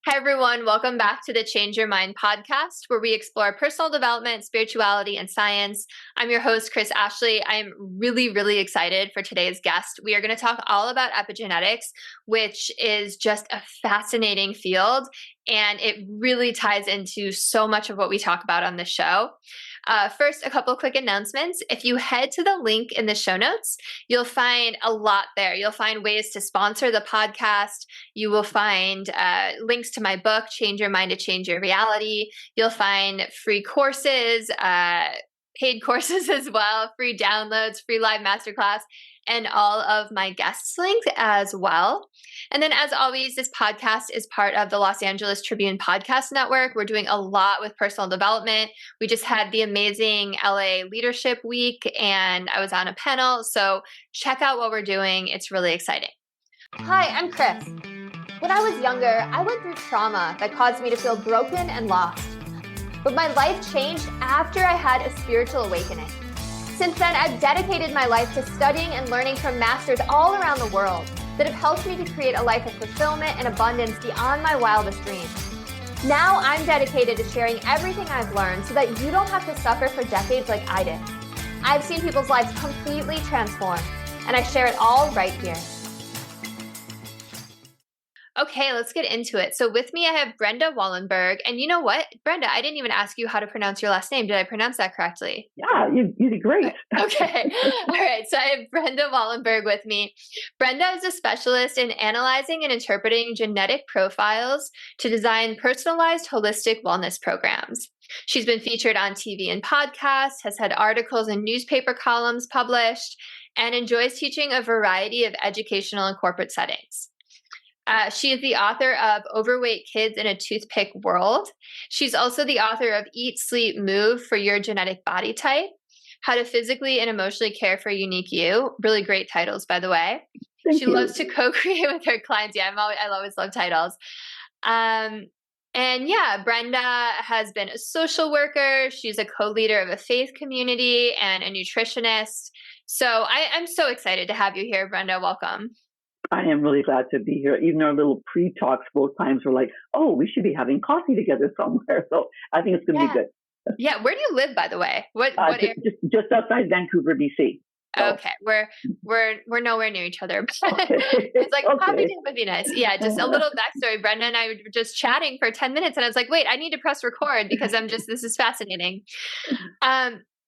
Hi, everyone. Welcome back to the Change Your Mind podcast, where we explore personal development, spirituality, and science. I'm your host, Chris Ashley. I am really excited for today's guest. We are going to talk all about epigenetics, which is just a fascinating field, and it really ties into so much of what we talk about on the show. First, a couple quick announcements. If you head to the link in the show notes, you'll find a lot there. You'll find ways to sponsor the podcast. You will find links to my book, Change Your Mind to Change Your Reality. You'll find free courses, paid courses as well, free downloads, free live masterclass, and all of my guests' links as well. And then, as always, this podcast is part of the Los Angeles Tribune Podcast Network. We're doing a lot with personal development. We just had the amazing LA Leadership Week, and I was on a panel. So check out what we're doing. It's really exciting. Hi, I'm Chris. When I was younger, I went through trauma that caused me to feel broken and lost. But my life changed after I had a spiritual awakening. Since then, I've dedicated my life to studying and learning from masters all around the world that have helped me to create a life of fulfillment and abundance beyond my wildest dreams. Now I'm dedicated to sharing everything I've learned so that you don't have to suffer for decades like I did. I've seen people's lives completely transformed, and I share it all right here. Okay, let's get into it. So with me, I have Brenda Wollenberg. And you know what, Brenda, I didn't even ask you how to pronounce your last name. Did I pronounce that correctly? Yeah, you did great. Okay. All right. So I have Brenda Wollenberg with me. Brenda is a specialist in analyzing and interpreting genetic profiles to design personalized holistic wellness programs. She's been featured on TV and podcasts, has had articles and newspaper columns published, and enjoys teaching a variety of educational and corporate settings. She is the author of Overweight Kids in a Toothpick World. She's also the author of Eat, Sleep, Move for Your Genetic Body Type, How to Physically and Emotionally Care for Unique You. Really great titles, by the way. She loves to co-create with her clients. Yeah, I always love titles. And yeah, Brenda has been a social worker. She's a co-leader of a faith community and a nutritionist. So I'm so excited to have you here, Brenda. Welcome. I am really glad to be here. Even our little pre-talks both times were like, oh, we should be having coffee together somewhere. So I think it's going to be good. Yeah. Where do you live, by the way? What area? Just outside Vancouver, BC. So. Okay. We're nowhere near each other. It's like, coffee date would be nice. Yeah. Just a little backstory. Brenda and I were just chatting for 10 minutes and I was like, wait, I need to press record because this is fascinating.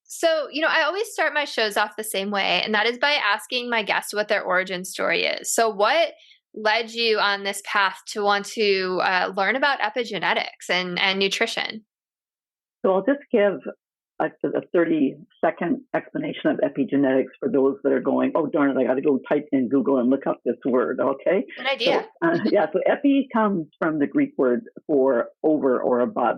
So, I always start my shows off the same way, and that is by asking my guests what their origin story is. So what led you on this path to want to learn about epigenetics and nutrition? So I'll just give a 30-second explanation of epigenetics for those that are going, oh, darn it, I got to go type in Google and look up this word, okay? Good idea. So epi comes from the Greek word for over or above.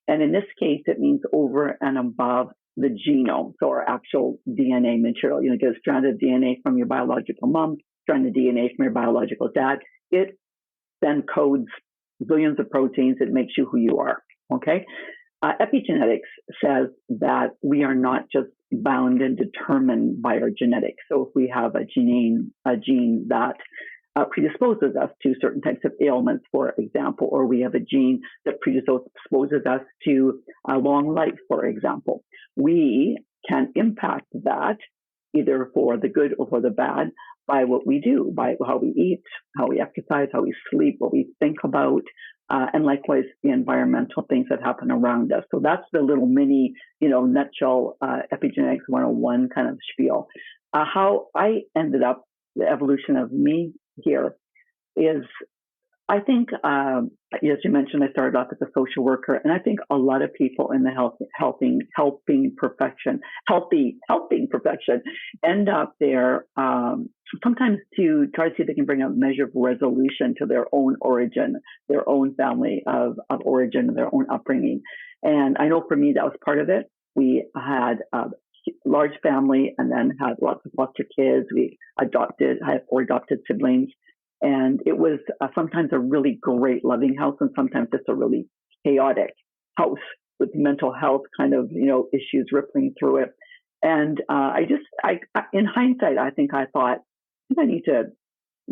And in this case, it means over and above the genome, so our actual DNA material. You get a strand of DNA from your biological mom, strand of DNA from your biological dad. It then codes billions of proteins. It makes you who you are, okay? Epigenetics says that we are not just bound and determined by our genetics. So if we have a gene that predisposes us to certain types of ailments, for example, or we have a gene that predisposes us to a long life, for example, we can impact that either for the good or for the bad by what we do, by how we eat, how we exercise, how we sleep, what we think about, and likewise the environmental things that happen around us. So that's the little mini, nutshell epigenetics 101 kind of spiel. How I ended up, the evolution of me here is, I think, as you mentioned, I started off as a social worker, and I think a lot of people in the helping profession end up there sometimes to try to see if they can bring a measure of resolution to their own origin, their own family of origin, their own upbringing. And I know for me that was part of it. We had large family and then had lots of foster kids. I had 4 adopted siblings. And it was sometimes a really great, loving house and sometimes just a really chaotic house with mental health kind of, issues rippling through it. And in hindsight, I thought, I need to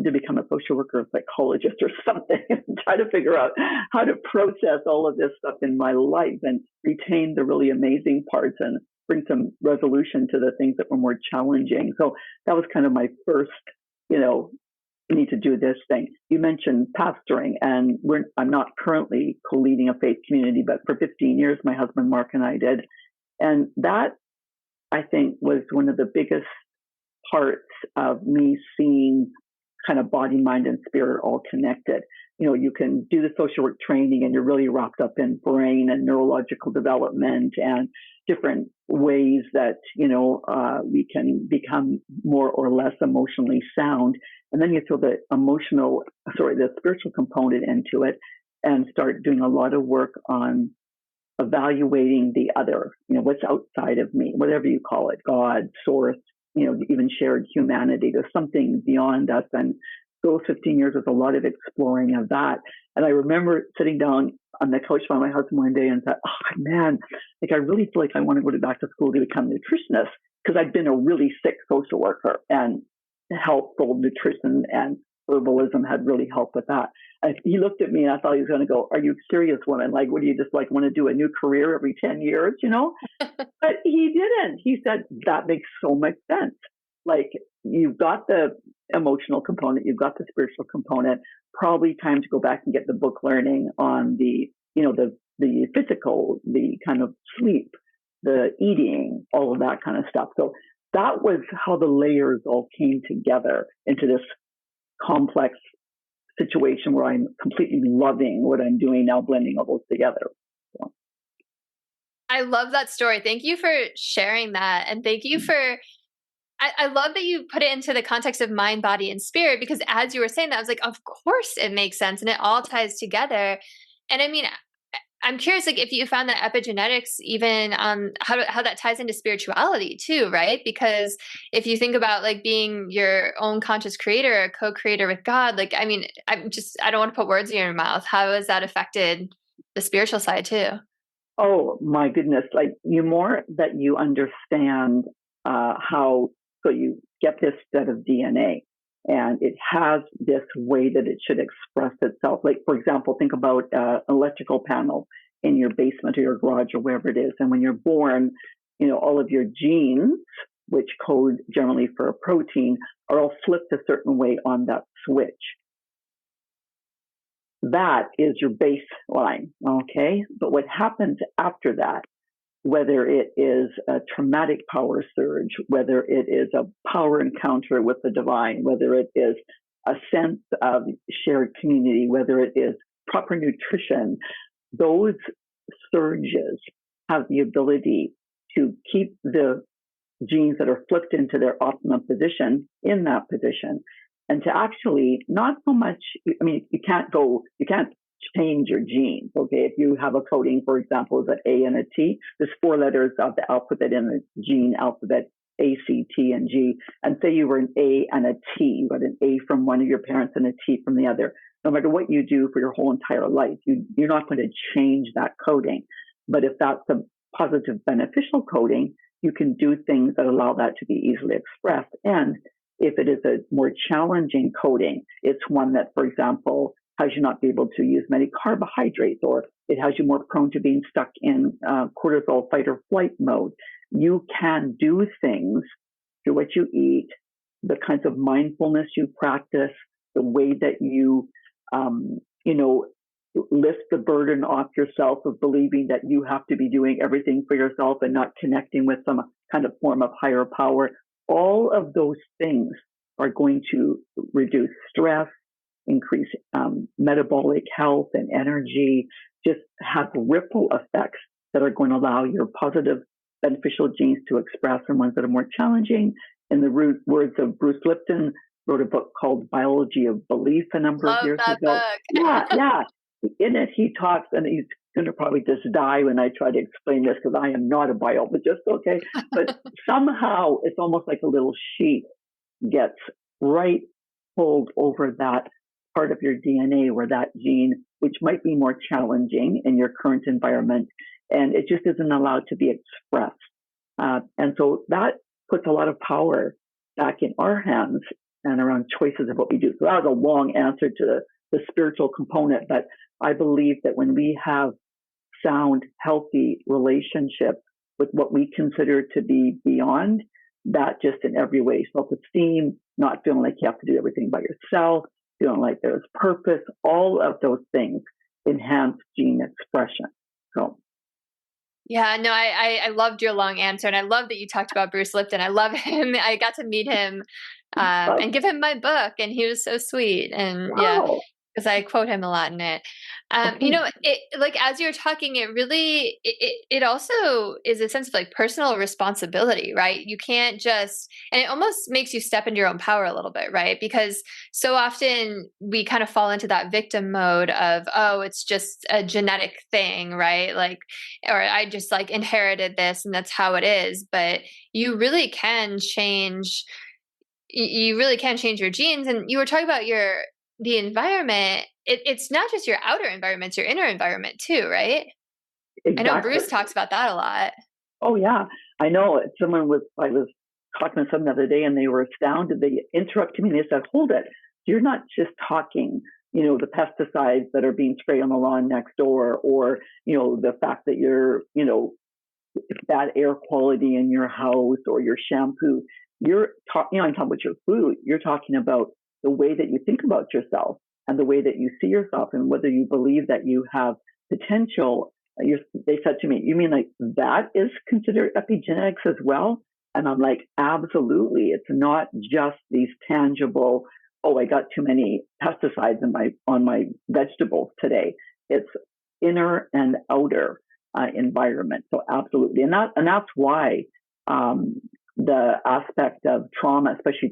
to become a social worker or psychologist or something and try to figure out how to process all of this stuff in my life and retain the really amazing parts and bring some resolution to the things that were more challenging. So that was kind of my first, you need to do this thing. You mentioned pastoring, and I'm not currently co-leading a faith community, but for 15 years, my husband Mark and I did. And that, I think, was one of the biggest parts of me seeing kind of body, mind, and spirit all connected. You can do the social work training and you're really wrapped up in brain and neurological development and different ways that, we can become more or less emotionally sound. And then you throw the spiritual component into it and start doing a lot of work on evaluating the other, what's outside of me, whatever you call it, God, source, even shared humanity. There's something beyond us. And those 15 years was a lot of exploring of that. And I remember sitting down on the couch by my husband one day and said, oh man, I really feel like I want to go back to school to become a nutritionist, because I'd been a really sick social worker, and healthful nutrition and herbalism had really helped with that. And he looked at me and I thought he was going to go, are you serious, woman? Like, what do you just want to do a new career every 10 years, But he didn't. He said, that makes so much sense. Like, you've got the emotional component, you've got the spiritual component, probably time to go back and get the book learning on the physical, the kind of sleep, the eating, all of that kind of stuff. So that was how the layers all came together into this complex situation where I'm completely loving what I'm doing now, blending all those together. So. I love that story. Thank you for sharing that. And thank you for, I love that you put it into the context of mind, body, and spirit, because as you were saying that, I was like, of course it makes sense. And it all ties together. And I mean, I'm curious, like, if you found that epigenetics, even how that ties into spirituality too, right? Because if you think about like being your own conscious creator, a co-creator with God, like, I mean, I don't want to put words in your mouth. How has that affected the spiritual side too? Oh my goodness! Like, the more that you understand so you get this set of DNA, and it has this way that it should express itself. Like, for example, think about an electrical panel in your basement or your garage or wherever it is. And when you're born, all of your genes, which code generally for a protein, are all flipped a certain way on that switch. That is your baseline, okay? But what happens after that, whether it is a traumatic power surge, whether it is a power encounter with the divine, whether it is a sense of shared community, whether it is proper nutrition, those surges have the ability to keep the genes that are flipped into their optimum position in that position. And to actually not so much, I mean, you can't change your genes, okay? If you have a coding, for example, is an A and a T, there's 4 letters of the alphabet in the gene alphabet, A, C, T, and G. And say you were an A and a T, you got an A from one of your parents and a T from the other. No matter what you do for your whole entire life, you're not going to change that coding. But if that's a positive beneficial coding, you can do things that allow that to be easily expressed. And if it is a more challenging coding, it's one that, for example, has you not be able to use many carbohydrates, or it has you more prone to being stuck in cortisol fight or flight mode. You can do things through what you eat, the kinds of mindfulness you practice, the way that you, lift the burden off yourself of believing that you have to be doing everything for yourself and not connecting with some kind of form of higher power. All of those things are going to reduce stress, increase metabolic health and energy, just have ripple effects that are going to allow your positive, beneficial genes to express, and ones that are more challenging. In the words of Bruce Lipton, wrote a book called Biology of Belief a number of years ago. Book. Yeah. In it, he talks, and he's going to probably just die when I try to explain this, because I am not a biologist, okay? But somehow it's almost like a little sheet gets right pulled over that part of your DNA where that gene, which might be more challenging in your current environment, and it just isn't allowed to be expressed. And so that puts a lot of power back in our hands and around choices of what we do. So that was a long answer to the spiritual component, but I believe that when we have sound, healthy relationships with what we consider to be beyond that, just in every way, self-esteem, not feeling like you have to do everything by yourself, feeling like there's purpose, all of those things enhance gene expression. So. Yeah, no, I loved your long answer, and I love that you talked about Bruce Lipton. I love him. I got to meet him and give him my book, and he was so sweet. And Wow. yeah, because I quote him a lot in it. Okay. You know, it like as you're talking, it really it also is a sense of like personal responsibility, right? You can't just, and it almost makes you step into your own power a little bit, right? Because so often we kind of fall into that victim mode of, oh, it's just a genetic thing, right? Like, or I just like inherited this and that's how it is. But you really can change. You really can change your genes. And you were talking about the environment. It's not just your outer environment, it's your inner environment too, right? Exactly. I know Bruce talks about that a lot. Oh yeah, I know. I was talking to someone the other day, and they were astounded. They interrupted me and they said, "Hold it! You're not just talking, the pesticides that are being sprayed on the lawn next door, or the fact that you're, bad air quality in your house or your shampoo. You're talking, I'm talking about your food. You're talking about the way that you think about yourself and the way that you see yourself, and whether you believe that you have potential." They said to me, "You mean like that is considered epigenetics as well?" And I'm like, absolutely. It's not just these tangible, oh, I got too many pesticides on my vegetables today. It's inner and outer environment. So absolutely. And that's why the aspect of trauma, especially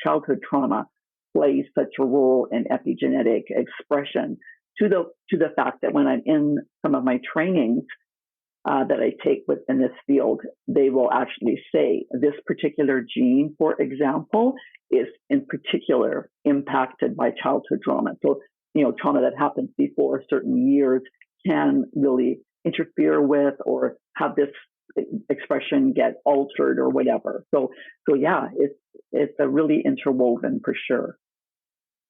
childhood trauma, plays such a role in epigenetic expression, to the fact that when I'm in some of my trainings that I take within this field, they will actually say this particular gene, for example, is in particular impacted by childhood trauma. So, trauma that happens before certain years can really interfere with or have this expression get altered or whatever. So yeah, it's a really interwoven for sure.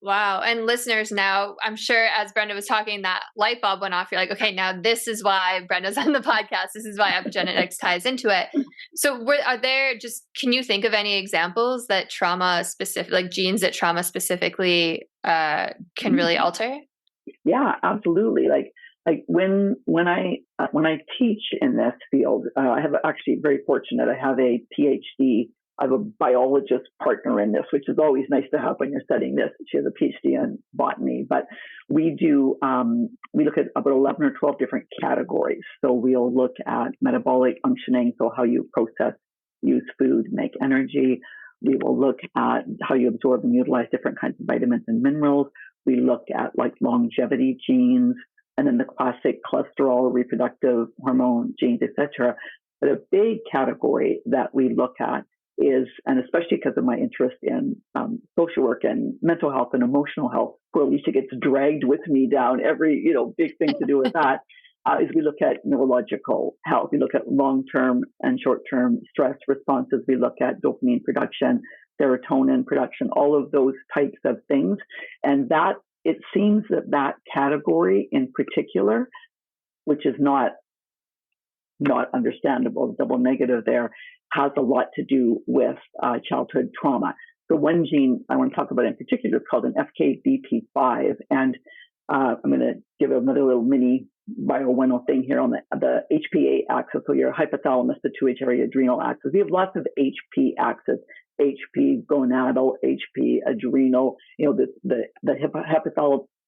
Wow. And listeners, now I'm sure as Brenda was talking, that light bulb went off. You're like, okay, now this is why Brenda's on the podcast. This is why epigenetics ties into it. So can you think of any examples that trauma specific, like genes that trauma specifically can really alter? Yeah, absolutely. Like when I teach in this field, I have actually very fortunate. I have a PhD. I have a biologist partner in this, which is always nice to have when you're studying this. She has a PhD in botany, but we look at about 11 or 12 different categories. So we'll look at metabolic functioning, so how you process, use food, make energy. We will look at how you absorb and utilize different kinds of vitamins and minerals. We look at like longevity genes, and then the classic cholesterol, reproductive hormone genes, etc. But a big category that we look at is, and especially because of my interest in social work and mental health and emotional health, where Alicia gets dragged with me down every big thing to do with that, is we look at neurological health. We look at long-term and short-term stress responses. We look at dopamine production, serotonin production, all of those types of things. And that, it seems that category in particular, which is not understandable, double negative there, has a lot to do with childhood trauma. So one gene I want to talk about in particular is called an FKBP5, and I'm going to give another little mini bio-1 thing here on the HPA axis, so your hypothalamus, pituitary, adrenal axis. We have lots of HP axis, HP gonadal, HP adrenal. The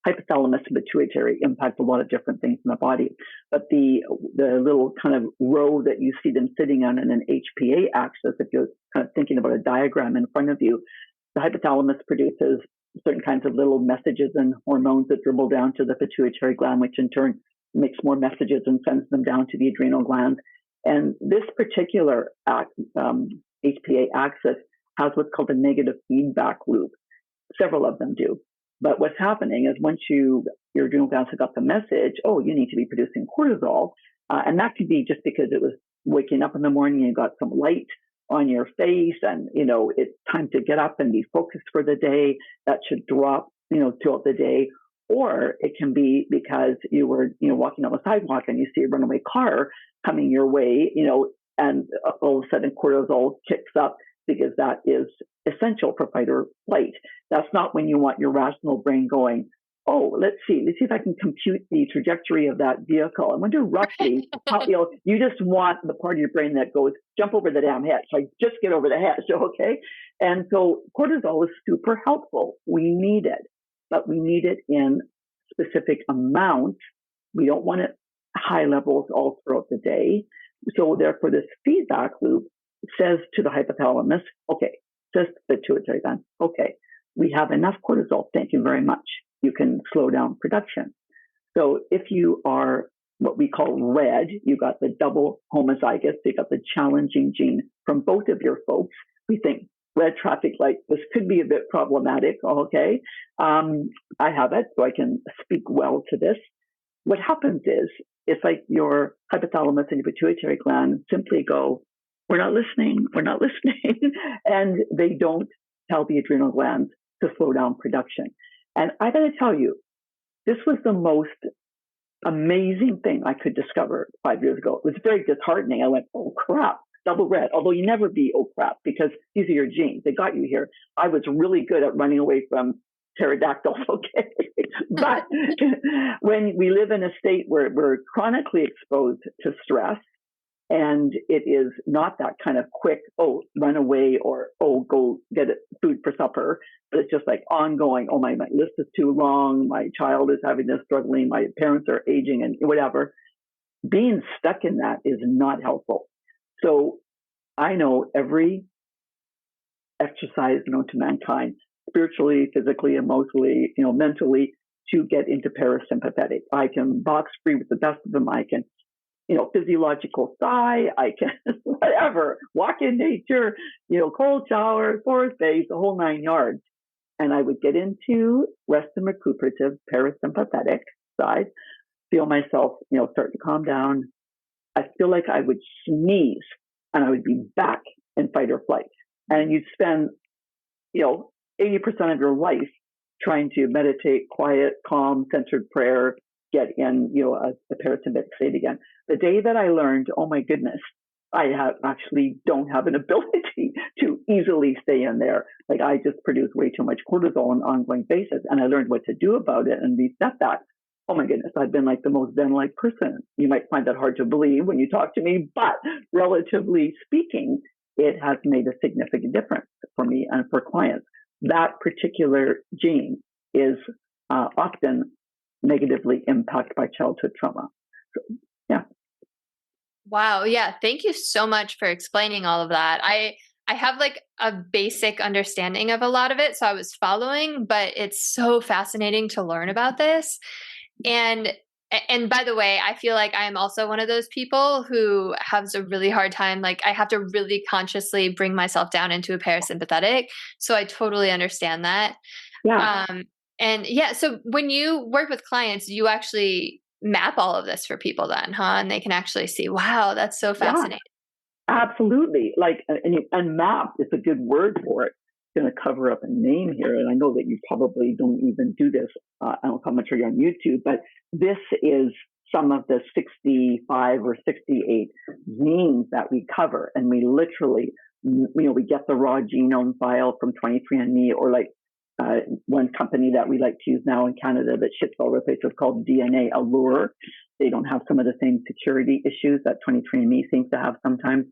hypothalamus and pituitary impact a lot of different things in the body. But the little kind of row that you see them sitting on in an HPA axis, if you're kind of thinking about a diagram in front of you, the hypothalamus produces certain kinds of little messages and hormones that dribble down to the pituitary gland, which in turn makes more messages and sends them down to the adrenal glands. And this particular HPA axis has what's called a negative feedback loop. Several of them do. But what's happening is once your adrenal glands have got the message, oh, you need to be producing cortisol, and that could be just because it was waking up in the morning and you got some light, on your face and, it's time to get up and be focused for the day. That should drop, throughout the day. Or it can be because you were, walking on the sidewalk and you see a runaway car coming your way, and all of a sudden cortisol kicks up because that is essential for fight or flight. That's not when you want your rational brain going, oh, let's see if I can compute the trajectory of that vehicle. I wonder roughly how, you just want the part of your brain that goes, jump over the damn hedge. Like, just get over the hedge, okay? And so cortisol is super helpful. We need it, but we need it in specific amounts. We don't want it high levels all throughout the day. So therefore, this feedback loop says to the hypothalamus, okay, says to the pituitary gland, okay, we have enough cortisol. Thank you very much. You can slow down production. So if you are what we call red, you got the double homozygous, you got the challenging gene from both of your folks. We think red traffic light, this could be a bit problematic, okay? I have it, so I can speak well to this. What happens is, it's like your hypothalamus and your pituitary gland simply go, we're not listening, and they don't tell the adrenal glands to slow down production. And I got to tell you, this was the most amazing thing I could discover 5 years ago. It was very disheartening. I went, oh crap, double red. Although you never be, oh crap, because these are your genes. They got you here. I was really good at running away from pterodactyls, okay? But when we live in a state where we're chronically exposed to stress, and it is not that kind of quick, oh, run away or, oh, go get food for supper. But it's just like ongoing, oh, my list is too long. My child is having this struggling. My parents are aging and whatever. Being stuck in that is not helpful. So I know every exercise known to mankind, spiritually, physically, emotionally, mentally, to get into parasympathetic. I can box free with the best of them. I can physiological sigh, I can, whatever, walk in nature, cold shower, forest base, the whole 9 yards. And I would get into rest and recuperative parasympathetic side, feel myself, start to calm down. I feel like I would sneeze and I would be back in fight or flight. And you'd spend, 80% of your life trying to meditate, quiet, calm, centered prayer, get in, a parasympathetic state again. The day that I learned, oh my goodness, I actually don't have an ability to easily stay in there. Like, I just produce way too much cortisol on an ongoing basis. And I learned what to do about it and reset that. Oh my goodness, I've been like the most Zen-like person. You might find that hard to believe when you talk to me, but relatively speaking, it has made a significant difference for me and for clients. That particular gene is often negatively impacted by childhood trauma. So, yeah. Wow. Yeah. Thank you so much for explaining all of that. I have like a basic understanding of a lot of it, so I was following, but it's so fascinating to learn about this. And by the way, I feel like I am also one of those people who has a really hard time. Like, I have to really consciously bring myself down into a parasympathetic. So I totally understand that. Yeah. And yeah, so when you work with clients, you actually map all of this for people then, huh? And they can actually see, wow, that's so fascinating. Yeah, absolutely. Like, and map is a good word for it. It's going to cover up a name here. And I know that you probably don't even do this. I don't know how much are you on YouTube, but this is some of the 65 or 68 genes that we cover. And we literally, we get the raw genome file from 23andMe, or like, one company that we like to use now in Canada that ships all over the place is called DNA Allure. They don't have some of the same security issues that 23andMe seems to have sometimes.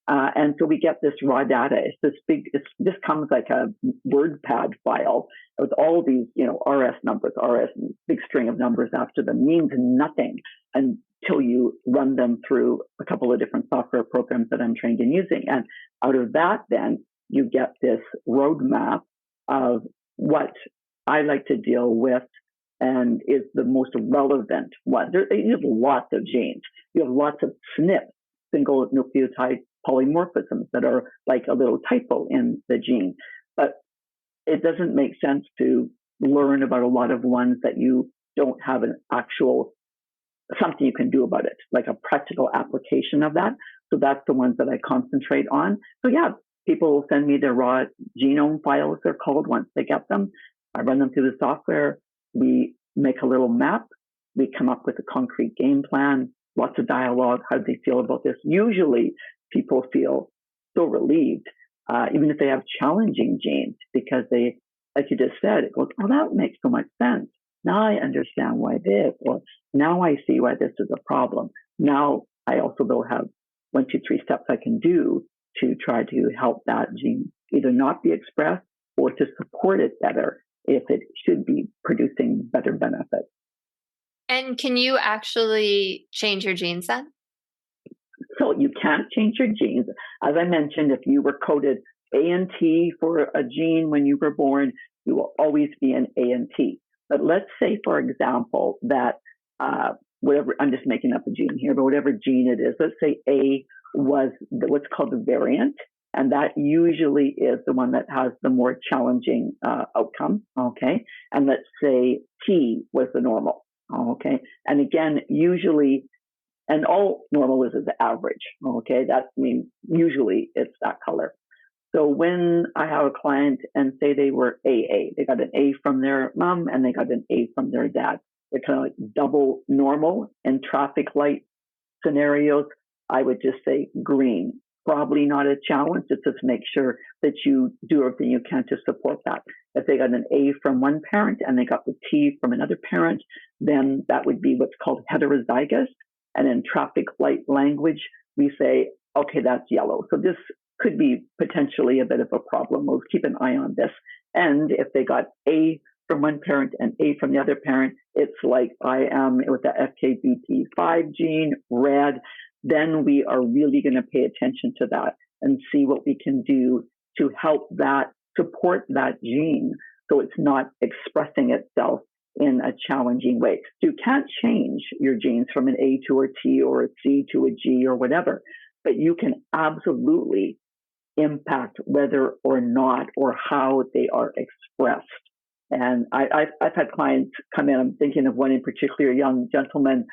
And so we get this raw data. It's this big, this comes like a WordPad file with all these, RS numbers, and big string of numbers after them, means nothing until you run them through a couple of different software programs that I'm trained in using. And out of that, then you get this roadmap of what I like to deal with and is the most relevant one. You have lots of genes. You have lots of SNPs, single nucleotide polymorphisms, that are like a little typo in the gene. But it doesn't make sense to learn about a lot of ones that you don't have an actual something you can do about it, like a practical application of that. So that's the ones that I concentrate on. So yeah, people will send me their raw genome files, they're called, once they get them. I run them through the software. We make a little map. We come up with a concrete game plan, lots of dialogue. How do they feel about this? Usually people feel so relieved, even if they have challenging genes, because they, like you just said, it goes, oh, that makes so much sense. Now I understand why this, or now I see why this is a problem. Now I also will have 1, 2, 3 steps I can do to try to help that gene either not be expressed or to support it better if it should be producing better benefits. And can you actually change your genes then? So you can't change your genes. As I mentioned, if you were coded A and T for a gene when you were born, you will always be an A and T. But let's say, for example, that whatever, I'm just making up a gene here, but whatever gene it is, let's say A was what's called the variant, and that usually is the one that has the more challenging outcome, okay? And let's say T was the normal, okay? And again, usually, and all normal is the average, okay? That means usually it's that color. So when I have a client and say they were AA, they got an A from their mom and they got an A from their dad. They're kind of like double normal in traffic light scenarios. I would just say green. Probably not a challenge. It's just make sure that you do everything you can to support that. If they got an A from one parent and they got the T from another parent, then that would be what's called heterozygous. And in traffic light language, we say, okay, that's yellow. So this could be potentially a bit of a problem. We'll keep an eye on this. And if they got A from one parent and A from the other parent, it's like I am with the FKBP5 gene, red. Then we are really going to pay attention to that and see what we can do to help that, support that gene so it's not expressing itself in a challenging way. So you can't change your genes from an A to a T or a C to a G or whatever, but you can absolutely impact whether or not or how they are expressed. And I've had clients come in, I'm thinking of one in particular, a young gentleman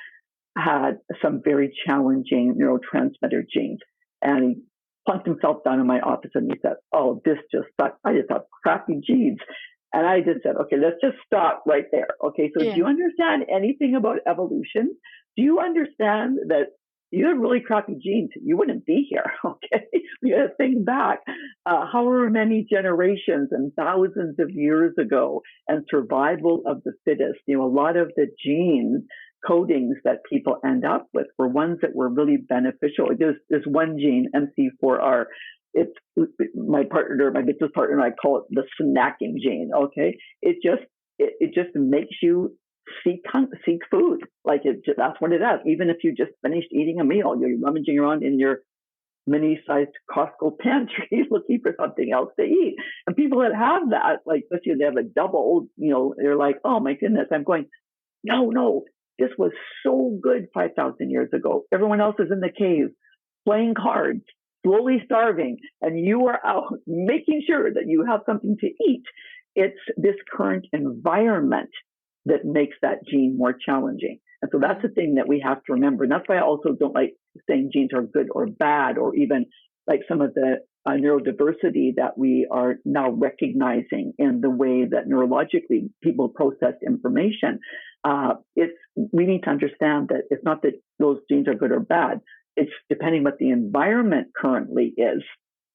had some very challenging neurotransmitter genes. And he plunked himself down in my office and he said, oh, this just sucks. I just have crappy genes. And I just said, okay, let's just stop right there. Okay, so do you understand anything about evolution? Do you understand that you have really crappy genes? You wouldn't be here, okay? You got to think back however many generations and thousands of years ago, and survival of the fittest. A lot of the gene codings that people end up with were ones that were really beneficial. There's one gene, MC4R. It's my business partner and I call it the snacking gene. Okay, it just makes you seek food. That's what it does. Even if you just finished eating a meal, you're rummaging around in your mini-sized Costco pantry looking for something else to eat. And people that have that, like especially if they have a double, they're like, oh my goodness, I'm going, no, this was so good 5,000 years ago. Everyone else is in the cave playing cards, slowly starving, and you are out making sure that you have something to eat. It's this current environment that makes that gene more challenging. And so that's the thing that we have to remember. And that's why I also don't like saying genes are good or bad, or even like some of the neurodiversity that we are now recognizing in the way that neurologically people process information. We need to understand that it's not that those genes are good or bad. It's depending what the environment currently is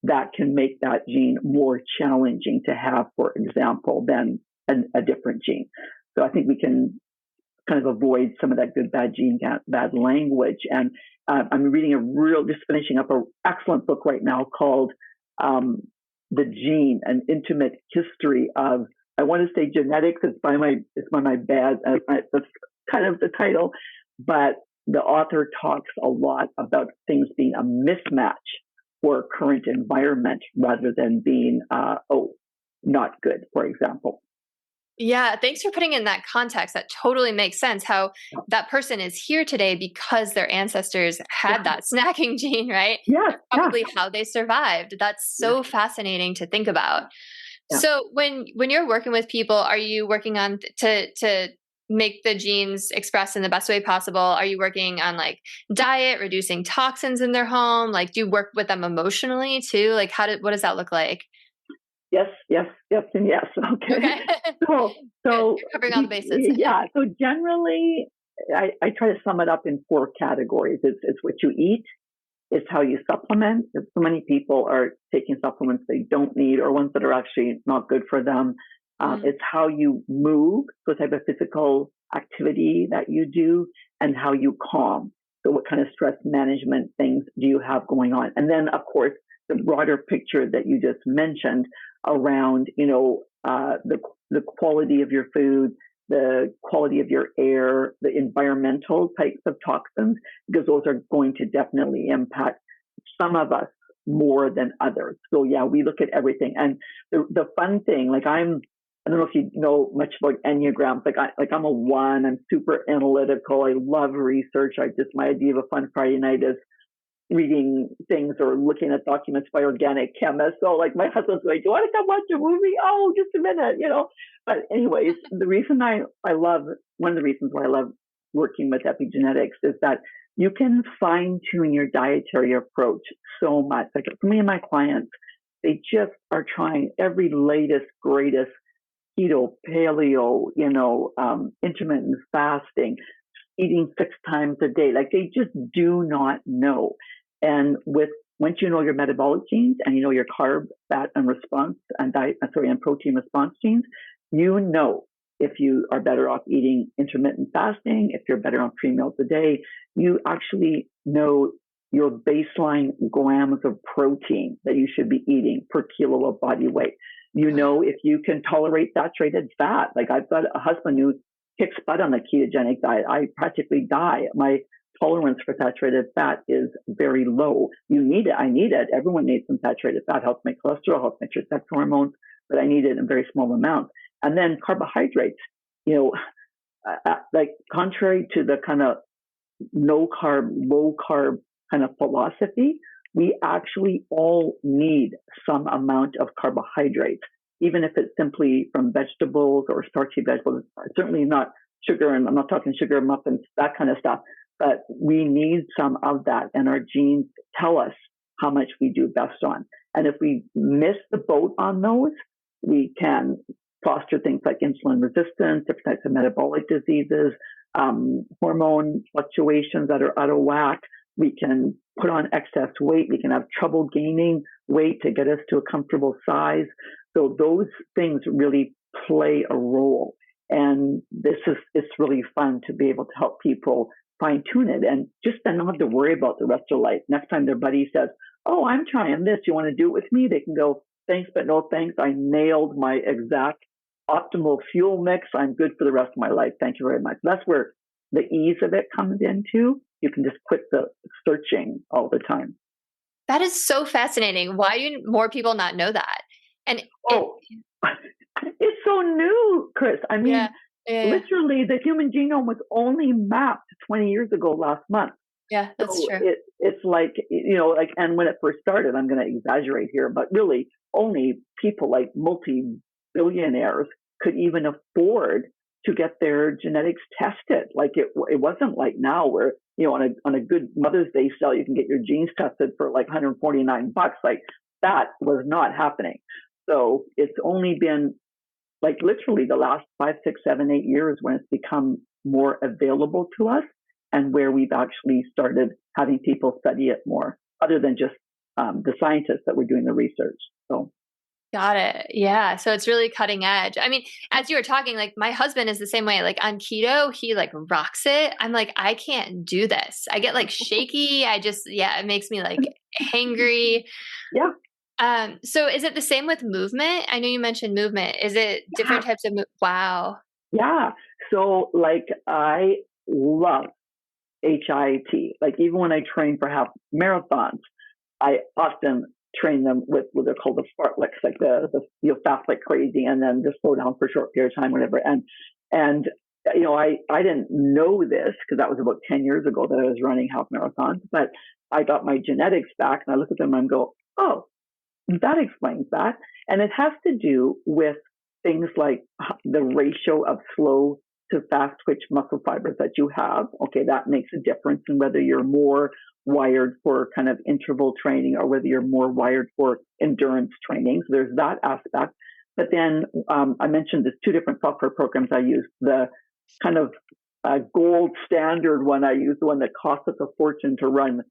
that can make that gene more challenging to have, for example, than a different gene. So I think we can kind of avoid some of that good, bad gene, bad language. And I'm reading just finishing up an excellent book right now called The Gene, An Intimate History of, I want to say genetics. It's by my bad. That's kind of the title, but the author talks a lot about things being a mismatch for current environment rather than being, not good, for example. Yeah, thanks for putting in that context. That totally makes sense how that person is here today because their ancestors had that snacking gene, right? Yeah. Probably how they survived. That's so fascinating to think about. Yeah. So when you're working with people, are you working on to make the genes express in the best way possible? Are you working on like diet, reducing toxins in their home? Like, do you work with them emotionally too? Like, what does that look like? Yes, yes, yes, and yes. Okay. Okay. So, Good. so You're covering all the bases. yeah. So generally, I try to sum it up in 4 categories. It's what you eat. It's how you supplement. So many people are taking supplements they don't need or ones that are actually not good for them. It's how you move, so type of physical activity that you do, and how you calm. So what kind of stress management things do you have going on? And then, of course, the broader picture that you just mentioned around, the quality of your food, the quality of your air, the environmental types of toxins, because those are going to definitely impact some of us more than others. So yeah, we look at everything. And the fun thing, like I don't know if you know much about Enneagrams. I'm a 1. I'm super analytical. I love research. My idea of a fun Friday night is reading things or looking at documents by organic chemists. So like my husband's going, do you want to come watch a movie? Oh, just a minute. But anyways, one of the reasons why I love working with epigenetics is that you can fine tune your dietary approach so much. Like for me and my clients, they just are trying every latest, greatest keto, paleo, intermittent fasting, eating 6 times a day. Like they just do not know. And once you know your metabolic genes and you know your carb, fat, and protein response genes, you know if you are better off eating intermittent fasting, if you're better on 3 meals a day. You actually know your baseline grams of protein that you should be eating per kilo of body weight. You know if you can tolerate saturated fat. Like I've got a husband who kicks butt on the ketogenic diet. I practically die. My tolerance for saturated fat is very low. You need it. I need it. Everyone needs some saturated fat. Helps make cholesterol, helps make your sex hormones, but I need it in very small amounts. And then carbohydrates, like contrary to the kind of no carb, low carb kind of philosophy, we actually all need some amount of carbohydrates, even if it's simply from vegetables or starchy vegetables. Certainly not sugar, and I'm not talking sugar muffins, that kind of stuff, but we need some of that, and our genes tell us how much we do best on. And if we miss the boat on those, we can foster things like insulin resistance, different types of metabolic diseases, hormone fluctuations that are out of whack. We can put on excess weight. We can have trouble gaining weight to get us to a comfortable size. So those things really play a role. And it's really fun to be able to help people fine tune it and just then not have to worry about the rest of life. Next time their buddy says, oh, I'm trying this, you want to do it with me? They can go, thanks, but no thanks. I nailed my exact optimal fuel mix. I'm good for the rest of my life. Thank you very much. That's where the ease of it comes into. You can just quit the searching all the time. That is so fascinating. Why do more people not know that? And it's so new, Chris. I mean, literally, the human genome was only mapped 20 years ago last month. Yeah, that's true. It's like, and when it first started, I'm going to exaggerate here, but really only people like multi-billionaires could even afford to get their genetics tested. Like it wasn't like now where, on a good Mother's Day sale, you can get your genes tested for like $149. Like that was not happening. So it's only been like literally the last 5, 6, 7, 8 years when it's become more available to us and where we've actually started having people study it more, other than just the scientists that were doing the research. So. Got it. Yeah. So it's really cutting edge. I mean, as you were talking, like my husband is the same way. Like on keto, he like rocks it. I'm like, I can't do this. I get like shaky. It makes me like hangry. Yeah. So is it the same with movement? I know you mentioned movement. Is it different types of Wow. Yeah. So like I love HIIT. Like even when I train for half marathons, I often train them with what they're called the fartleks, like the fast like crazy and then just slow down for a short period of time, whatever. And I didn't know this because that was about 10 years ago that I was running half marathons, but I got my genetics back and I look at them and go, oh, that explains that. And it has to do with things like the ratio of slow to fast twitch muscle fibers that you have. Okay, that makes a difference in whether you're more wired for kind of interval training or whether you're more wired for endurance training. So there's that aspect. But then I mentioned there's two different software programs I use. The kind of gold standard one I use, the one that costs us a fortune to run,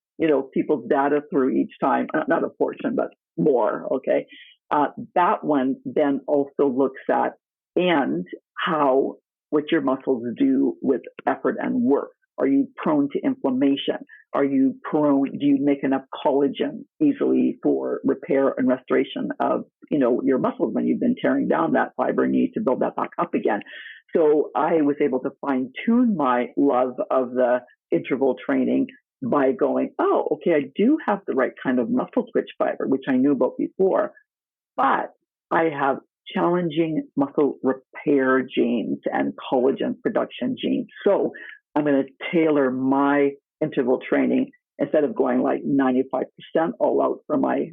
people's data through each time. Not a fortune, but more. Okay, that one then also looks at and what your muscles do with effort and work. Are you prone to inflammation? Do you make enough collagen easily for repair and restoration of, your muscles when you've been tearing down that fiber and you need to build that back up again? So I was able to fine tune my love of the interval training by going, oh, okay, I do have the right kind of muscle twitch fiber, which I knew about before, but I have challenging muscle repair genes and collagen production genes. So I'm going to tailor my interval training instead of going like 95% all out for my,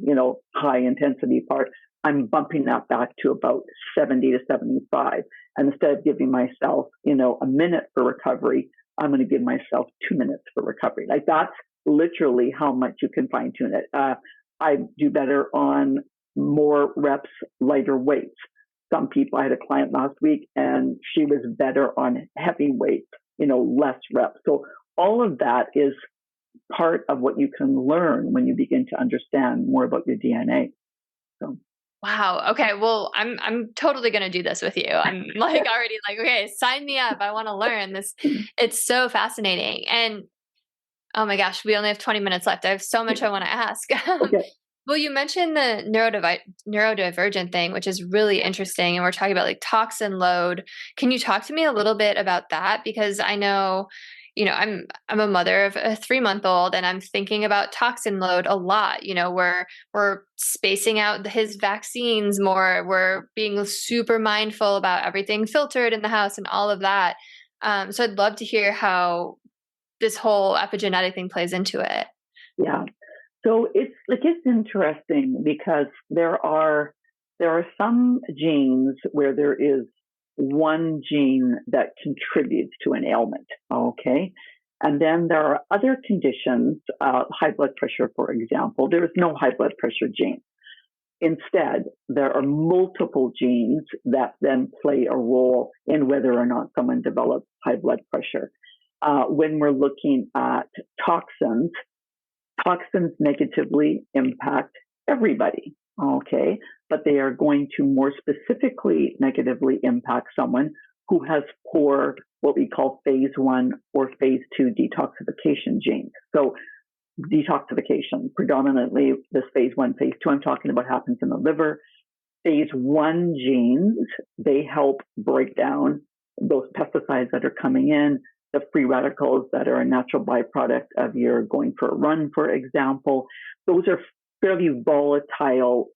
high intensity part. I'm bumping that back to about 70 to 75. And instead of giving myself, a minute for recovery, I'm going to give myself 2 minutes for recovery. Like that's literally how much you can fine tune it. I do better on more reps, lighter weights. Some people, I had a client last week and she was better on heavy weights, less reps. So all of that is part of what you can learn when you begin to understand more about your DNA. So. Wow. Okay. Well, I'm totally going to do this with you. I'm like already like, okay, sign me up. I want to learn this. It's so fascinating. And oh my gosh, we only have 20 minutes left. I have so much I want to ask. Okay. Well, you mentioned the neurodivergent thing, which is really interesting. And we're talking about like toxin load. Can you talk to me a little bit about that? Because I know, I'm a mother of a 3-month-old and I'm thinking about toxin load a lot. We're spacing out his vaccines more. We're being super mindful about everything filtered in the house and all of that. So I'd love to hear how this whole epigenetic thing plays into it. Yeah. So it's interesting because there are some genes where there is one gene that contributes to an ailment, okay? And then there are other conditions, high blood pressure, for example. There is no high blood pressure gene. Instead, there are multiple genes that then play a role in whether or not someone develops high blood pressure. When we're looking at toxins negatively impact everybody, okay? But they are going to more specifically negatively impact someone who has poor, what we call phase 1 or phase 2 detoxification genes. So detoxification, predominantly this phase 1, phase 2 I'm talking about happens in the liver. Phase 1 genes, they help break down those pesticides that are coming in, the free radicals that are a natural byproduct of your going for a run, for example. Those are fairly volatile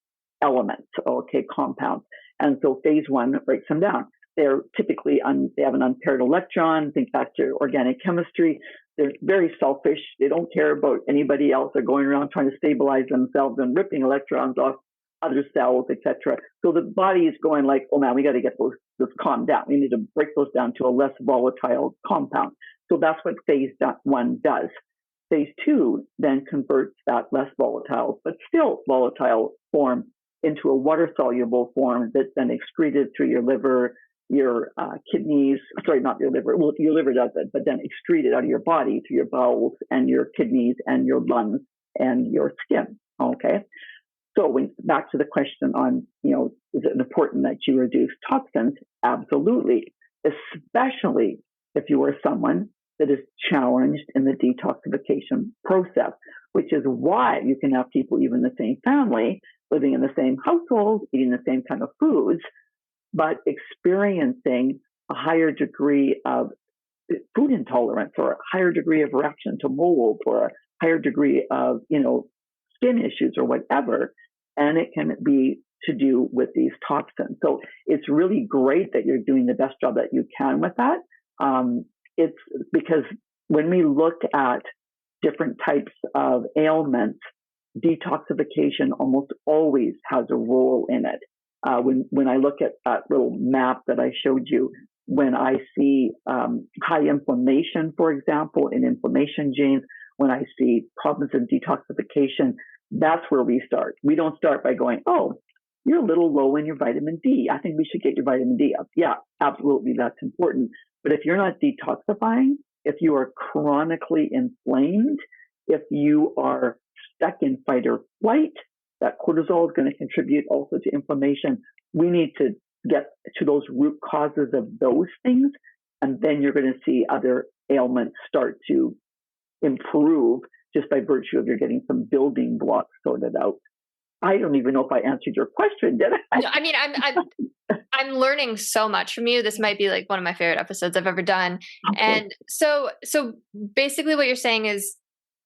elements, okay, compounds. And so phase 1 breaks them down. They're typically, they have an unpaired electron. Think back to organic chemistry. They're very selfish. They don't care about anybody else. They're going around trying to stabilize themselves and ripping electrons off other cells, etc. So the body is going like, oh man, we got to get this calmed down. We need to break those down to a less volatile compound. So that's what phase 1 does. Phase 2 then converts that less volatile, but still volatile form into a water-soluble form that's then excreted through your liver, your kidneys, sorry, not your liver, well, your liver does it, but then excreted out of your body through your bowels and your kidneys and your lungs and your skin, okay? So back to the question on, is it important that you reduce toxins? Absolutely, especially if you are someone that is challenged in the detoxification process, which is why you can have people, even the same family, living in the same household, eating the same kind of foods, but experiencing a higher degree of food intolerance or a higher degree of reaction to mold or a higher degree of, skin issues or whatever. And it can be to do with these toxins. So it's really great that you're doing the best job that you can with that. It's because when we look at different types of ailments, detoxification almost always has a role in it. When I look at that little map that I showed you, when I see high inflammation, for example, in inflammation genes, when I see problems in detoxification, that's where we start. We don't start by going, oh, you're a little low in your vitamin D. I think we should get your vitamin D up. Yeah, absolutely. That's important. But if you're not detoxifying, if you are chronically inflamed, if you are stuck in fight or flight, that cortisol is going to contribute also to inflammation. We need to get to those root causes of those things, and then you're going to see other ailments start to improve just by virtue of you're getting some building blocks sorted out. I don't even know if I answered your question, did I? No, I mean, I'm learning so much from you. This might be like one of my favorite episodes I've ever done. Okay. And so basically what you're saying is,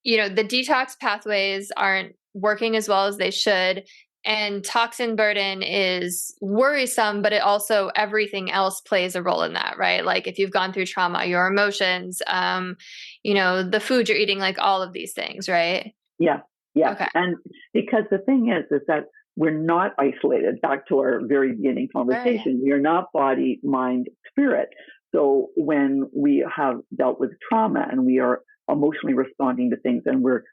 the detox pathways aren't working as well as they should. And toxin burden is worrisome, but it also, everything else plays a role in that, right? Like if you've gone through trauma, your emotions, the food you're eating, like all of these things, right? Yeah. Yeah. Okay. And because the thing is that we're not isolated. Back to our very beginning conversation, right. We are not body, mind, spirit. So when we have dealt with trauma and we are emotionally responding to things, and we're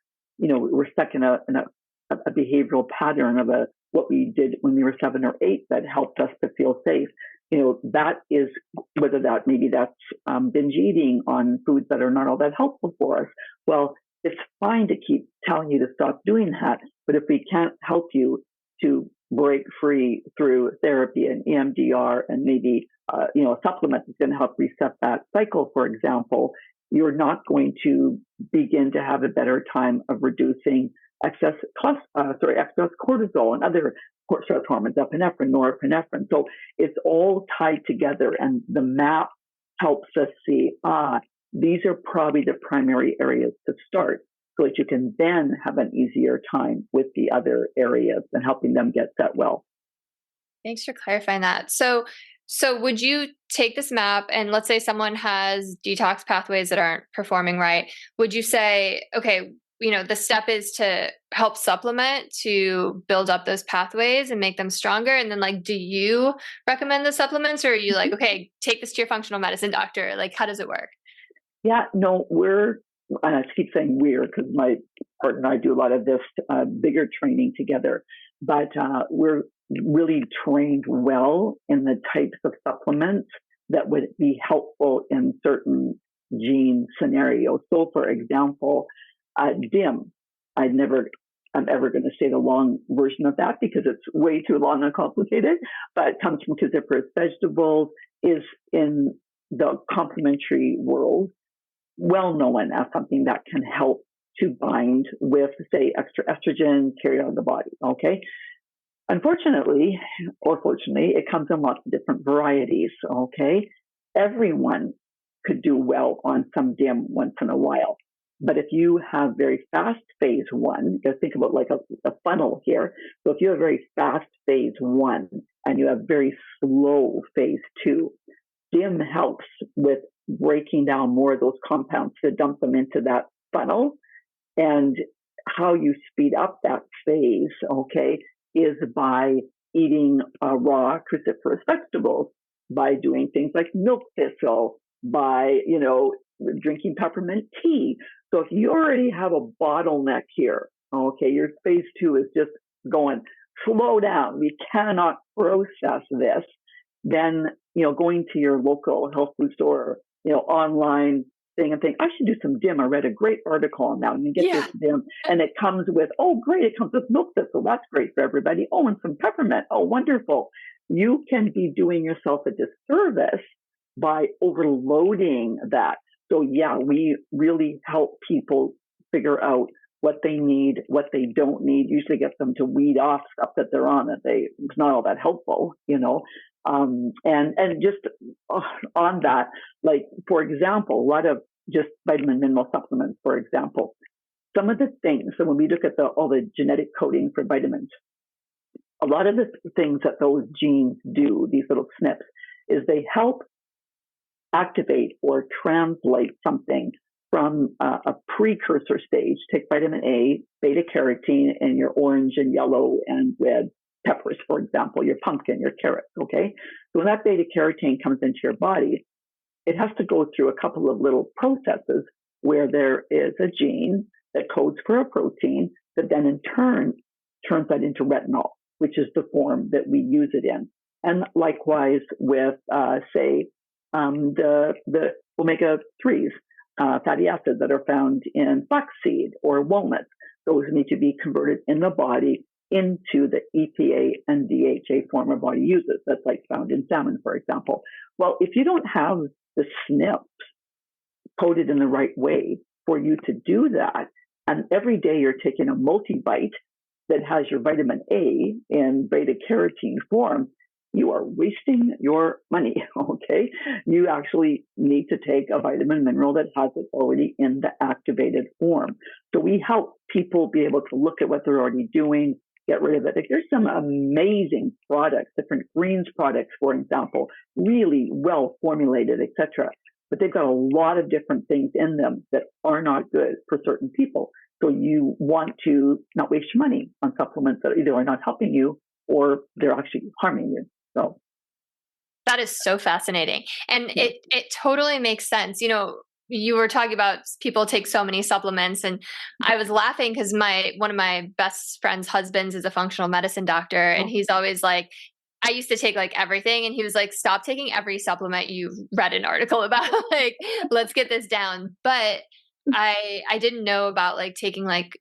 stuck in a behavioral pattern of what we did when we were 7 or 8 that helped us to feel safe. That is, whether that maybe that's binge eating on foods that are not all that helpful for us. Well, it's fine to keep telling you to stop doing that, but if we can't help you to break free through therapy and EMDR and maybe a supplement that's going to help reset that cycle, for example, you're not going to begin to have a better time of reducing excess cortisol and other stress hormones, epinephrine, norepinephrine. So it's all tied together, and the map helps us see, these are probably the primary areas to start, so that you can then have an easier time with the other areas and helping them get set well. Thanks for clarifying that. So would you take this map, and let's say someone has detox pathways that aren't performing right? Would you say, okay, the step is to help supplement to build up those pathways and make them stronger? And then do you recommend the supplements, or are you like, okay, take this to your functional medicine doctor? Like, how does it work? Yeah, no, and I keep saying we're because my partner and I do a lot of this bigger training together, but we're really trained well in the types of supplements that would be helpful in certain gene scenarios. So, for example, DIM, I'm ever going to say the long version of that because it's way too long and complicated, but it comes from cruciferous vegetables, is in the complementary world well known as something that can help to bind with, say, extra estrogen carried out of the body, okay? Unfortunately, or fortunately, it comes in lots of different varieties, okay? Everyone could do well on some DIM once in a while. But if you have very fast phase 1, you got to think about like a funnel here. So if you have very fast phase 1 and you have very slow phase 2, DIM helps with breaking down more of those compounds to dump them into that funnel. And how you speed up that phase, okay, is by eating raw cruciferous vegetables, by doing things like milk thistle, by, drinking peppermint tea. So if you already have a bottleneck here, okay, your phase 2 is just going, slow down, we cannot process this, then, going to your local health food store, online thing and think, I should do some DIM. I read a great article on that. And you get this DIM, and it comes with, oh, great, it comes with milk thistle. That's great for everybody. Oh, and some peppermint. Oh, wonderful. You can be doing yourself a disservice by overloading that. So yeah, we really help people figure out what they need, what they don't need, usually get them to weed off stuff that they're on it's not all that helpful, and just on that, like, for example, a lot of just vitamin mineral supplements, for example, some of the things, so when we look at all the genetic coding for vitamins, a lot of the things that those genes do, these little SNPs, is they help activate or translate something from a precursor stage. Take vitamin A, beta carotene, and your orange and yellow and red peppers, for example, your pumpkin, your carrots, okay? So when that beta carotene comes into your body, it has to go through a couple of little processes where there is a gene that codes for a protein that then in turn turns that into retinol, which is the form that we use it in. And likewise with, say, the omega-3s, fatty acids that are found in flaxseed or walnuts. Those need to be converted in the body into the EPA and DHA form our body uses. That's like found in salmon, for example. Well, if you don't have the SNPs coded in the right way for you to do that, and every day you're taking a multivite that has your vitamin A in beta carotene form, you are wasting your money, okay? You actually need to take a vitamin mineral that has it already in the activated form. So we help people be able to look at what they're already doing, get rid of it. Like, there's some amazing products, different greens products, for example, really well formulated, etc. But they've got a lot of different things in them that are not good for certain people. So you want to not waste your money on supplements that either are not helping you or they're actually harming you. So that is so fascinating. And it totally makes sense. You were talking about people take so many supplements, and I was laughing because one of my best friend's husbands is a functional medicine doctor, and he's always like, I used to take like everything, and he was like, stop taking every supplement you've read an article about. Like, let's get this down. But I didn't know about like taking like,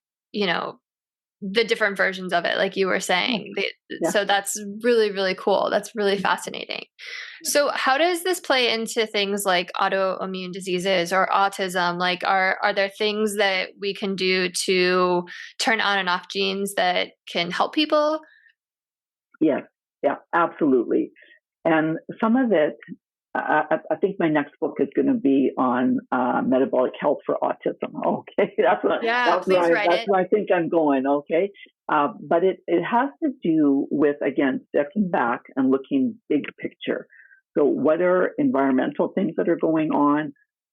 the different versions of it, like you were saying. Yeah. So that's really, really cool. That's really fascinating. So how does this play into things like autoimmune diseases or autism? Like, are there things that we can do to turn on and off genes that can help people? Yes. Yeah, absolutely. And some of it, I think my next book is going to be on metabolic health for autism. Okay, that's where I think I'm going. Okay, but it has to do with, again, stepping back and looking big picture. So what are environmental things that are going on?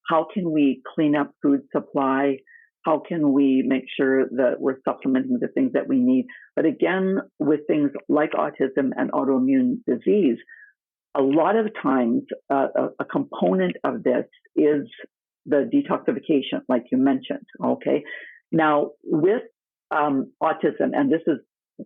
How can we clean up food supply? How can we make sure that we're supplementing the things that we need? But again, with things like autism and autoimmune disease, a lot of times, a component of this is the detoxification, like you mentioned, okay? Now, with autism, and this is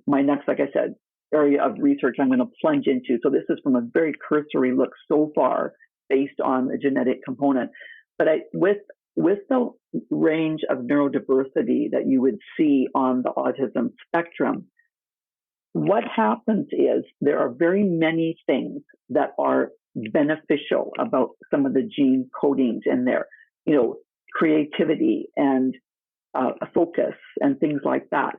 my next, like I said, area of research I'm going to plunge into. So this is from a very cursory look so far based on the genetic component. But with the range of neurodiversity that you would see on the autism spectrum, what happens is there are very many things that are beneficial about some of the gene codings in there, creativity and focus and things like that.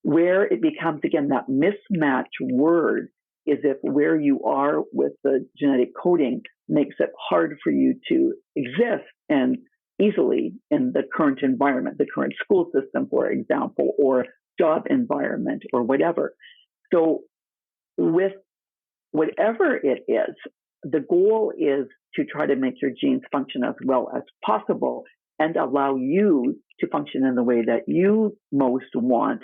Where it becomes, again, that mismatch word is if where you are with the genetic coding makes it hard for you to exist and easily in the current environment, the current school system, for example, or job environment or whatever. So with whatever it is, the goal is to try to make your genes function as well as possible and allow you to function in the way that you most want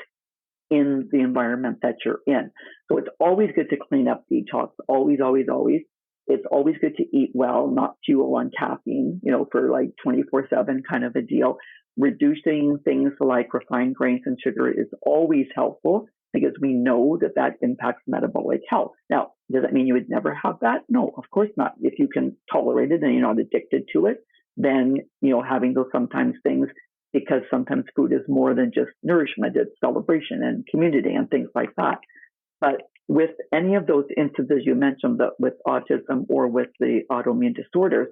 in the environment that you're in. So it's always good to clean up, detox, always, always, always. It's always good to eat well, not fuel on caffeine, for like 24/7 kind of a deal. Reducing things like refined grains and sugar is always helpful because we know that impacts metabolic health. Now, does that mean you would never have that? No, of course not. If you can tolerate it and you're not addicted to it, then, having those sometimes things, because sometimes food is more than just nourishment, it's celebration and community and things like that. But with any of those instances you mentioned, that with autism or with the autoimmune disorders,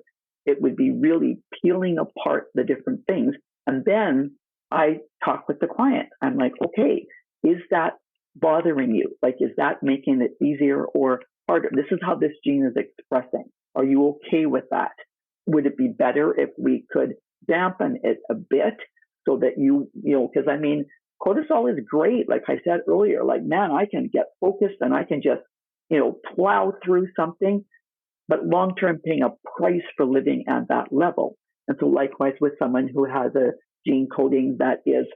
it would be really peeling apart the different things. And then I talk with the client. I'm like, okay, is that bothering you? Like, is that making it easier or harder? This is how this gene is expressing. Are you okay with that? Would it be better if we could dampen it a bit so that because cortisol is great. Like I said earlier, like, man, I can get focused and I can just, plow through something, but long-term paying a price for living at that level. And so likewise with someone who has a gene coding that is,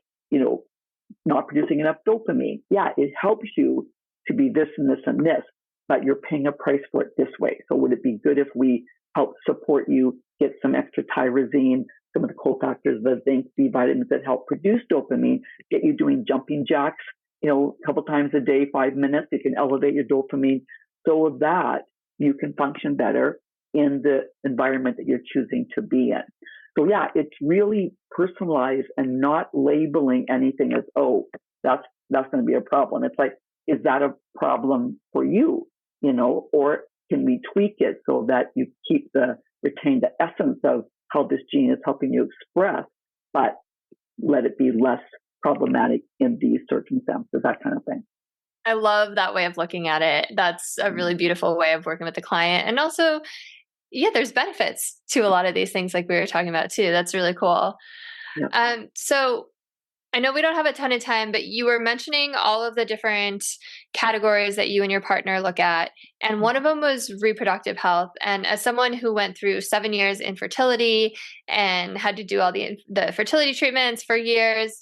not producing enough dopamine. Yeah, it helps you to be this and this and this, but you're paying a price for it this way. So would it be good if we help support you, get some extra tyrosine, some of the cofactors, the zinc, B vitamins that help produce dopamine, get you doing jumping jacks, a couple times a day, 5 minutes, you can elevate your dopamine so that you can function better in the environment that you're choosing to be in. So yeah, it's really personalized and not labeling anything as, oh, that's going to be a problem. It's like, is that a problem for you? Or can we tweak it so that you retain the essence of how this gene is helping you express, but let it be less problematic in these circumstances, that kind of thing. I love that way of looking at it. That's a really beautiful way of working with the client. And also, yeah, there's benefits to a lot of these things like we were talking about too. That's really cool. Yeah. So I know we don't have a ton of time, but you were mentioning all of the different categories that you and your partner look at. And one of them was reproductive health. And as someone who went through 7 years infertility and had to do all the fertility treatments for years,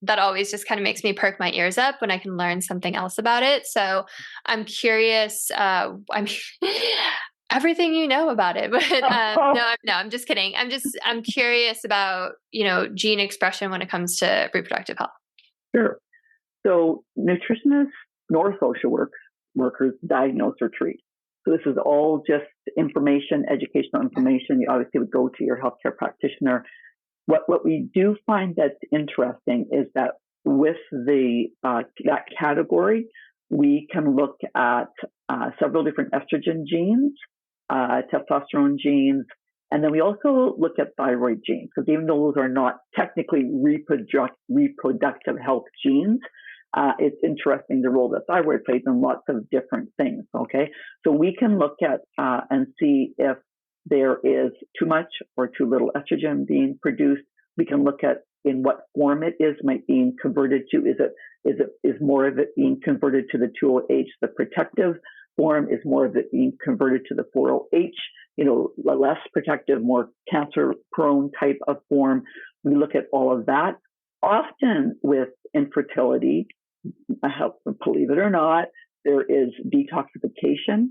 that always just kind of makes me perk my ears up when I can learn something else about it. So I'm curious. Everything you know about it, but no, I'm just kidding. I'm curious about, gene expression when it comes to reproductive health. Sure. So nutritionists nor social workers diagnose or treat. So this is all just information, educational information. You obviously would go to your healthcare practitioner. What we do find that's interesting is that with that category, we can look at several different estrogen genes, testosterone genes, and then we also look at thyroid genes, because even though those are not technically reproductive health genes, it's interesting the role that thyroid plays in lots of different things, okay? So we can look at and see if there is too much or too little estrogen being produced. We can look at in what form it might being converted to. Is more of it being converted to the 2OH, the protective form? Is more of it being converted to the 4OH, less protective, more cancer-prone type of form? We look at all of that. Often with infertility, believe it or not, there is detoxification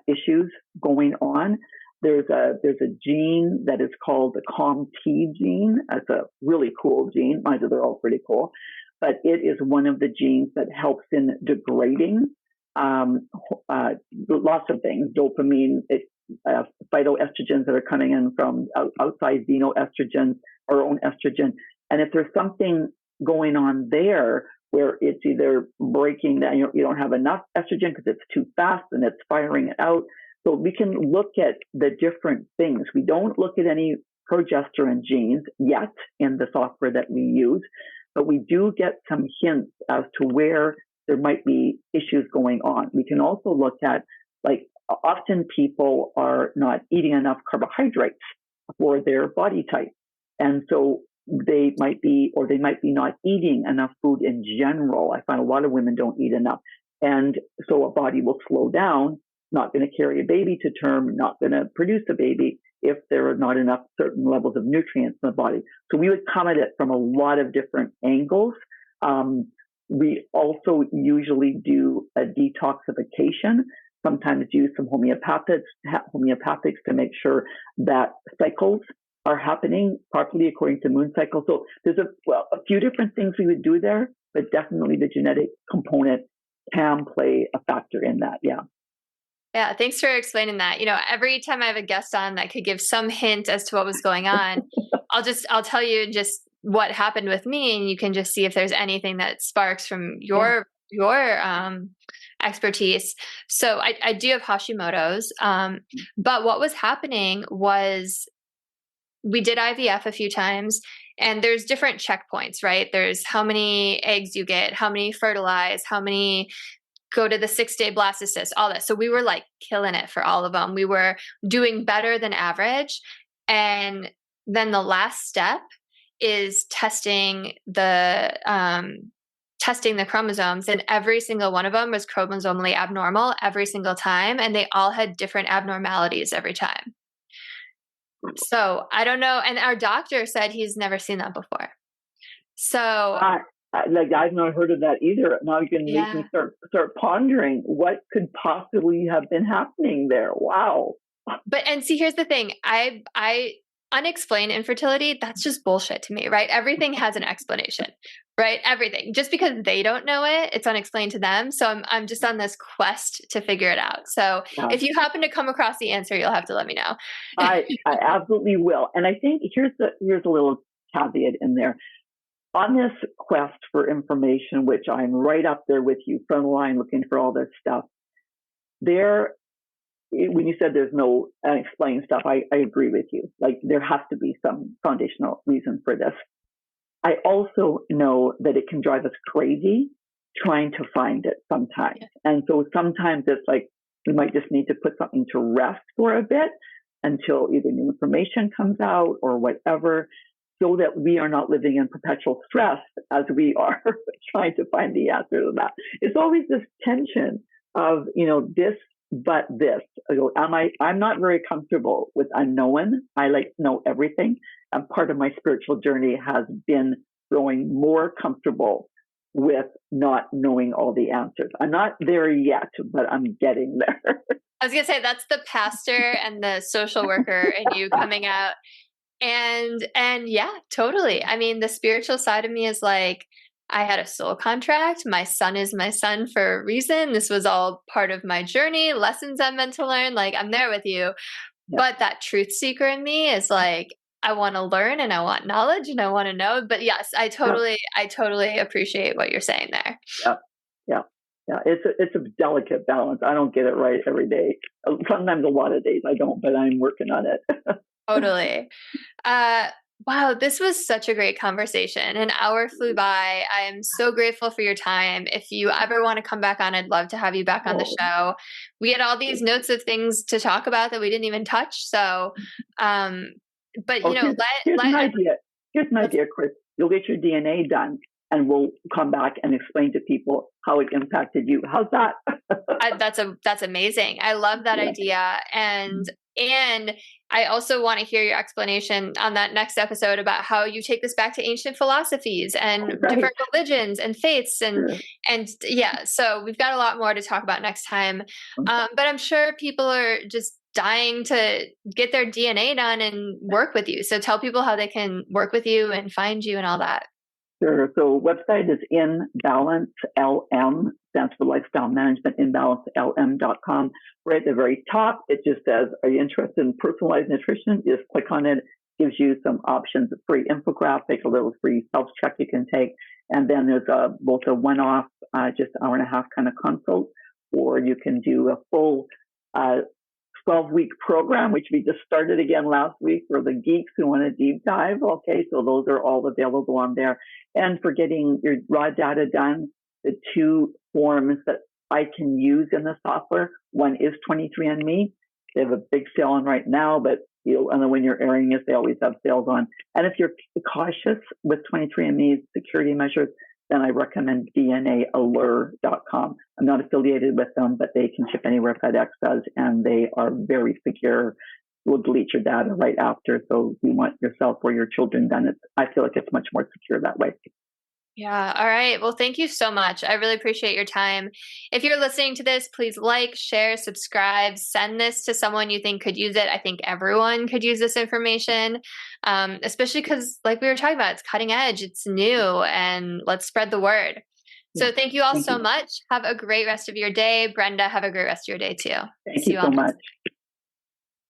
issues going on. There's a gene that is called the COMT gene. That's a really cool gene. Mind you, they're all pretty cool. But it is one of the genes that helps in degrading lots of things, dopamine, phytoestrogens that are coming in from outside xenoestrogens, our own estrogen. And if there's something going on there where it's either breaking that, you don't have enough estrogen because it's too fast and it's firing it out. So we can look at the different things. We don't look at any progesterone genes yet in the software that we use, but we do get some hints as to where there might be issues going on. We can also look at, often people are not eating enough carbohydrates for their body type. And so they might be not eating enough food in general. I find a lot of women don't eat enough. And so a body will slow down, not going to carry a baby to term, not going to produce a baby if there are not enough certain levels of nutrients in the body. So we would come at it from a lot of different angles. We also usually do a detoxification, sometimes use some homeopathics to make sure that cycles are happening properly according to moon cycles. So there's a few different things we would do there, but definitely the genetic component can play a factor in that. Yeah. Yeah, thanks for explaining that. Every time I have a guest on that could give some hint as to what was going on, I'll tell you just what happened with me, and you can just see if there's anything that sparks from your expertise. So I do have Hashimoto's, but what was happening was we did IVF a few times, and there's different checkpoints, right? There's how many eggs you get, how many fertilize, how many go to the 6-day blastocyst, all that. So we were killing it for all of them. We were doing better than average. And then the last step is testing the chromosomes, and every single one of them was chromosomally abnormal every single time. And they all had different abnormalities every time. So I don't know. And our doctor said he's never seen that before. So I've not heard of that either. Now you can make me start pondering what could possibly have been happening there. Wow. But, and see, here's the thing. I unexplained infertility, that's just bullshit to me, right? Everything has an explanation, right? Everything. Just because they don't know it, it's unexplained to them. So I'm just on this quest to figure it out. So if you happen to come across the answer, you'll have to let me know. I absolutely will. And I think here's a little caveat in there. On this quest for information, which I'm right up there with you, front line, looking for all this stuff, when you said there's no unexplained stuff, I agree with you. Like, there has to be some foundational reason for this. I also know that it can drive us crazy trying to find it sometimes. Yeah. And so sometimes it's like we might just need to put something to rest for a bit until either new information comes out or whatever, so that we are not living in perpetual stress as we are trying to find the answer to that. It's always this tension of, this, but this. I'm not very comfortable with unknown. I like to know everything. And part of my spiritual journey has been growing more comfortable with not knowing all the answers. I'm not there yet, but I'm getting there. I was going to say, that's the pastor and the social worker and you coming out. And yeah, totally. I mean, the spiritual side of me is like, I had a soul contract. My son is my son for a reason. This was all part of my journey, lessons I'm meant to learn. Like, I'm there with you. Yep. But that truth seeker in me is like, I want to learn and I want knowledge and I want to know. But yes, I totally appreciate what you're saying there. Yeah. It's a delicate balance. I don't get it right every day. Sometimes a lot of days I don't, but I'm working on it. Totally. Wow, this was such a great conversation. An hour flew by. I am so grateful for your time. If you ever want to come back on, I'd love to have you back on the show. We had all these notes of things to talk about that we didn't even touch. So, but here's an idea. Here's an idea, Chris. You'll get your DNA done, and we'll come back and explain to people how it impacted you. How's that? That's amazing. I love that idea. And I also want to hear your explanation on that next episode about how you take this back to ancient philosophies and different religions and faiths and yeah, so we've got a lot more to talk about next time. But I'm sure people are just dying to get their DNA done and work with you. So tell people how they can work with you and find you and all that. Sure. So website is InBalance LM, stands for Lifestyle Management, InBalanceLM.com. Right at the very top, it just says, are you interested in personalized nutrition? Just click on it. Gives you some options, a free infographic, a little free self-check you can take. And then there's both a one-off, just hour and a half kind of consult, or you can do a full 12-week program, which we just started again last week for the geeks who want to deep dive. Okay, so those are all available on there. And for getting your raw data done, the two forms that I can use in the software, one is 23andMe. They have a big sale on right now, but and then when you're airing this, they always have sales on. And if you're cautious with 23andMe's security measures, then I recommend DNAallure.com. I'm not affiliated with them, but they can ship anywhere FedEx does, and they are very secure. Will delete your data right after. So if you want yourself or your children done, I feel like it's much more secure that way. Yeah. All right. Well, thank you so much. I really appreciate your time. If you're listening to this, please like, share, subscribe, send this to someone you think could use it. I think everyone could use this information, especially because, like we were talking about, it's cutting edge, it's new, and let's spread the word. So thank you all so much. Have a great rest of your day. Brenda, have a great rest of your day too. Thank you so much.